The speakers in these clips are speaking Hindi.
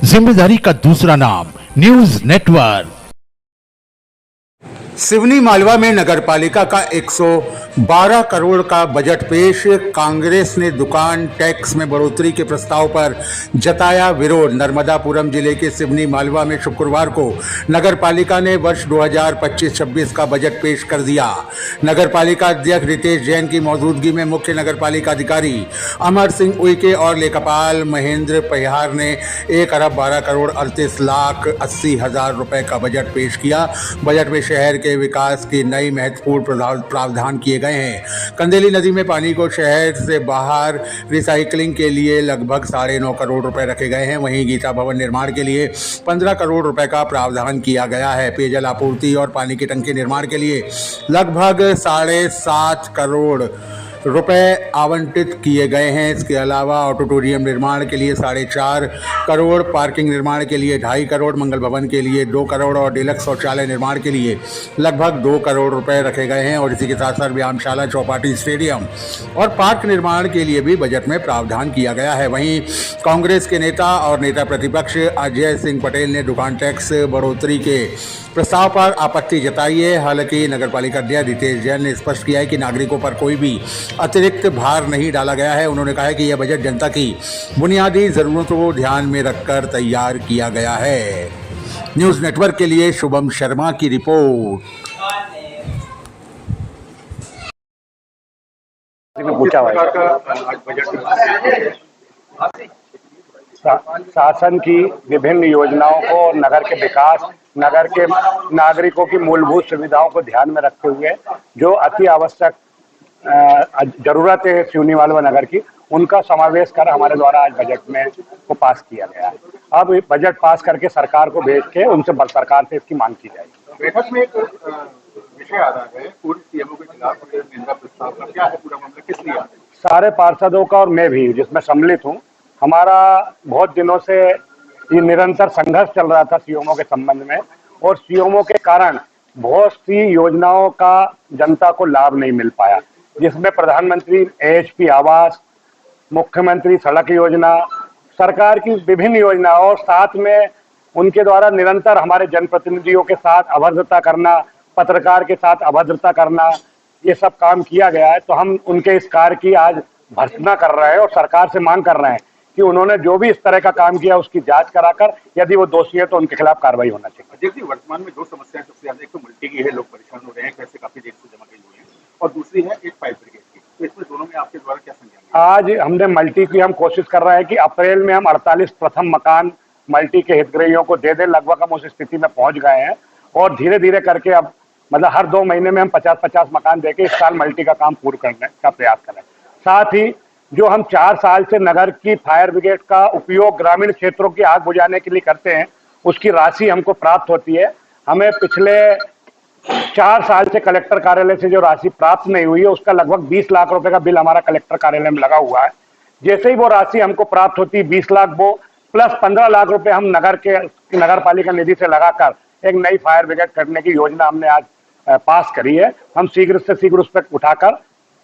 जिम्मेदारी का दूसरा नाम न्यूज नेटवर्क। सिवनी मालवा में नगरपालिका का 112 करोड़ का बजट पेश। कांग्रेस ने दुकान टैक्स में बढ़ोतरी के प्रस्ताव पर जताया विरोध। नर्मदापुरम जिले के सिवनी मालवा में शुक्रवार को नगरपालिका ने वर्ष 2025-26 का बजट पेश कर दिया। नगरपालिका अध्यक्ष रितेश जैन की मौजूदगी में मुख्य नगरपालिका अधिकारी अमर सिंह उइके और लेखापाल महेंद्र पहिहार ने 1,12,38,80,000 रुपए का बजट पेश किया। बजट में शहर के विकास की नई महत्वपूर्ण प्रावधान किए गए हैं। कंदेली नदी में पानी को शहर से बाहर रिसाइकलिंग के लिए लगभग 9.5 करोड़ रुपए रखे गए हैं। वहीं गीता भवन निर्माण के लिए 15 करोड़ रुपए का प्रावधान किया गया है। पेयजल आपूर्ति और पानी की टंकी निर्माण के लिए लगभग 7.5 करोड़ रुपए आवंटित किए गए हैं। इसके अलावा ऑडिटोरियम निर्माण के लिए 4.5 करोड़, पार्किंग निर्माण के लिए 2.5 करोड़, मंगल भवन के लिए 2 करोड़ और डीलक्स शौचालय निर्माण के लिए लगभग 2 करोड़ रुपए रखे गए हैं। और इसी के साथ साथ व्यायामशाला, चौपाटी, स्टेडियम और पार्क निर्माण के लिए भी बजट में प्रावधान किया गया है। वहीं कांग्रेस के नेता और नेता प्रतिपक्ष अजय सिंह पटेल ने दुकान टैक्स बढ़ोतरी के प्रस्ताव पर आपत्ति जताई है। हालांकि नगरपालिका अध्यक्ष रितेश जैन ने स्पष्ट किया है कि नागरिकों पर कोई भी अतिरिक्त भार नहीं डाला गया है। उन्होंने कहा है कि यह बजट जनता की बुनियादी जरूरतों को ध्यान में रखकर तैयार किया गया है। न्यूज नेटवर्क के लिए शुभम शर्मा की रिपोर्ट। शासन की विभिन्न योजनाओं को और नगर के विकास, नगर के नागरिकों की मूलभूत सुविधाओं को ध्यान में रखते हुए जो अति आवश्यक जरूरत है सिवनी मालवा नगर की, उनका समावेश कर हमारे द्वारा आज बजट में को पास किया गया है। अब बजट पास करके सरकार को भेज के उनसे सरकार से इसकी मांग की जाएगी। बैठक में एक विषय आ रहा है पूर्व सीएमओ के खिलाफ निंदा प्रस्ताव का, क्या है पूरा मामला, किस लिए? सारे पार्षदों का और मैं भी जिसमें सम्मिलित हूँ, हमारा बहुत दिनों से ये निरंतर संघर्ष चल रहा था सीएमओ के संबंध में, और सीएमओ के कारण बहुत सी योजनाओं का जनता को लाभ नहीं मिल पाया, जिसमें प्रधानमंत्री एएचपी आवास, मुख्यमंत्री सड़क योजना, सरकार की विभिन्न योजनाओं और साथ में उनके द्वारा निरंतर हमारे जनप्रतिनिधियों के साथ अभद्रता करना, पत्रकार के साथ अभद्रता करना, ये सब काम किया गया है। तो हम उनके इस कार्य की आज भर्त्सना कर रहे हैं और सरकार से मांग कर रहे हैं कि उन्होंने जो भी इस तरह का काम किया उसकी जांच कराकर यदि वो दोषी है तो उनके खिलाफ कार्रवाई होना चाहिए। देखिए, वर्तमान में दो समस्याएं सबसे ज्यादा, एक तो मल्टी की है, लोग परेशान हो रहे हैं, पैसे काफी देर से जमा किए हुए हैं, और दूसरी है एक फायर ब्रिगेड की। तो इसमें दोनों में आपके द्वारा क्या संज्ञान? आज हमने मल्टी की हम कोशिश कर रहे हैं कि अप्रैल में हम 48 प्रथम मकान मल्टी के हितग्राहियों को दे दें। लगभग हम उस स्थिति में पहुंच गए हैं और धीरे धीरे करके अब मतलब हर 2 महीने में हम 50-50 मकान देके इस साल मल्टी का काम पूरा करने का प्रयास करें। साथ ही जो हम 4 साल से नगर की फायर ब्रिगेड का उपयोग ग्रामीण क्षेत्रों की आग बुझाने के लिए करते हैं, उसकी राशि हमको प्राप्त होती है। हमें पिछले 4 साल से कलेक्टर कार्यालय से जो राशि प्राप्त नहीं हुई है, उसका लगभग 20 लाख रुपए का बिल हमारा कलेक्टर कार्यालय में लगा हुआ है। जैसे ही वो राशि हमको प्राप्त होती है, 20 लाख वो प्लस 15 लाख रुपए हम नगर पालिका निधि से लगाकर एक नई फायर ब्रिगेड करने की योजना हमने आज पास करी है। हम शीघ्र से शीघ्र उस पर उठाकर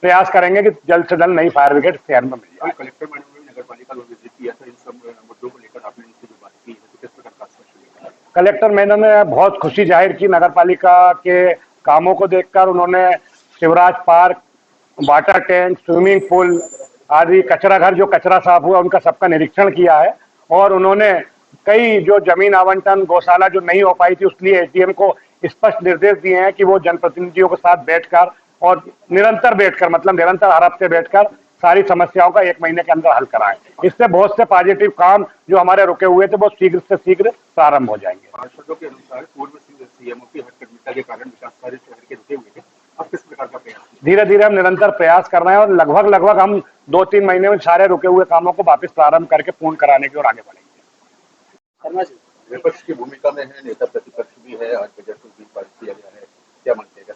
प्रयास करेंगे कि जल्द से जल्द नई फायर ब्रिगेड शहर में मिल जाए। कलेक्टर मैडम ने नगरपालिका विजिट किया था, इन सब मुद्दों को लेकर आपने इनसे जो बात की है, तो किस प्रकार का आश्वासन? कलेक्टर मैडम ने बहुत खुशी जाहिर की नगरपालिका के कामों को देखकर। उन्होंने Shivraj park, water tank, swimming pool आदि, कचरा घर जो कचरा साफ हुआ उनका सबका निरीक्षण किया है, और उन्होंने कई जो जमीन आवंटन, गौशाला जो नहीं हो पाई थी, उसलिए एसडीएम को स्पष्ट निर्देश दिए हैं कि वो जनप्रतिनिधियों के साथ बैठकर और निरंतर बैठकर, मतलब निरंतर हर हफ्ते बैठकर सारी समस्याओं का 1 महीने के अंदर हल कराएं। इससे बहुत से पॉजिटिव काम जो हमारे रुके हुए थे वो शीघ्र से शीघ्र प्रारंभ हो जाएंगे। पार्षदों के अनुसार पूर्व सीएमओ की हस्तक्षेप के कारण विकास कार्य शहर के रुके हुए थे, अब किस प्रकार का प्रयास? धीरे धीरे हम निरंतर प्रयास कर रहे हैं और लगभग हम 2-3 महीने में सारे रुके हुए कामों को वापस प्रारंभ करके पूर्ण कराने की ओर आगे बढ़ेंगे। विपक्ष की भूमिका में है, नेता प्रतिपक्ष भी है, आज बजट को भी पास किया गया है, क्या मानते हैं?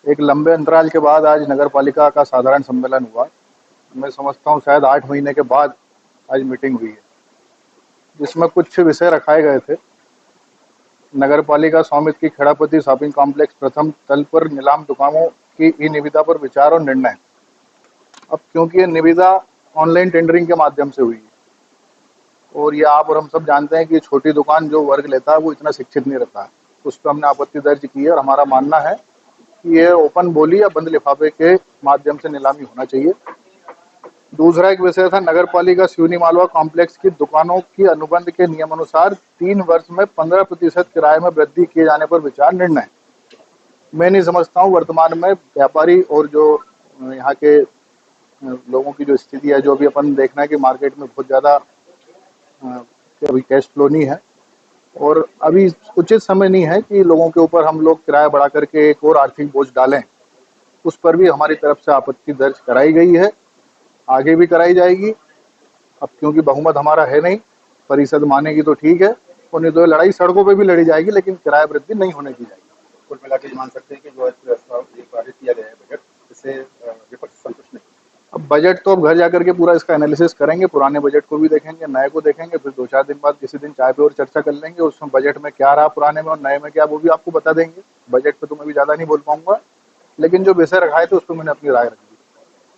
एक लंबे अंतराल के बाद आज नगरपालिका का साधारण सम्मेलन हुआ। मैं समझता हूँ शायद 8 महीने के बाद आज मीटिंग हुई है, जिसमें कुछ विषय रखाए गए थे। नगरपालिका स्वामित्व की खेड़ापति शॉपिंग कॉम्प्लेक्स प्रथम तल पर नीलाम दुकानों की ई निविदा पर विचार और निर्णय। अब क्योंकि ये निविदा ऑनलाइन टेंडरिंग के माध्यम से हुई है, और ये आप और हम सब जानते हैं कि छोटी दुकान जो वर्ग लेता है वो इतना शिक्षित नहीं रहता है। उस पर हमने आपत्ति दर्ज की है और हमारा मानना है कि ये ओपन बोली या बंद लिफाफे के माध्यम से नीलामी होना चाहिए। दूसरा एक विषय था नगर पालिका सिवनी मालवा कॉम्प्लेक्स की दुकानों की अनुबंध के नियमानुसार 3 वर्ष में 15% किराए में वृद्धि किए जाने पर विचार निर्णय। मैं नहीं समझता हूँ वर्तमान में व्यापारी और जो यहाँ के लोगों की जो स्थिति है, जो अभी अपन देखना है कि मार्केट में बहुत ज़्यादा अभी कैश फ्लो नहीं है और अभी उचित समय नहीं है कि लोगों के ऊपर हम लोग किराया बढ़ा करके एक और आर्थिक बोझ डालें। उस पर भी हमारी तरफ से आपत्ति दर्ज कराई गई है, आगे भी कराई जाएगी। अब क्योंकि बहुमत हमारा है नहीं, परिषद मानेगी तो ठीक है, और नहीं तो लड़ाई सड़कों पे भी लड़ी जाएगी, लेकिन किराया वृद्धि नहीं होने दी जाएगी। कुल मिला के मान सकते हैं कि जो पारित किया गया है बजट, इससे विपक्ष संतुष्ट नहीं। अब बजट तो अब घर जाकर के पूरा इसका एनालिसिस करेंगे, पुराने बजट को भी देखेंगे, नए को देखेंगे, फिर 2-4 दिन बाद किसी दिन चाय पे और चर्चा कर लेंगे। उसमें बजट में क्या रहा पुराने में और नए में क्या, वो भी आपको बता देंगे। बजट पे तो मैं भी ज़्यादा नहीं बोल पाऊंगा, लेकिन जो विषय रखाए थे उस पर मैंने अपनी राय रखी।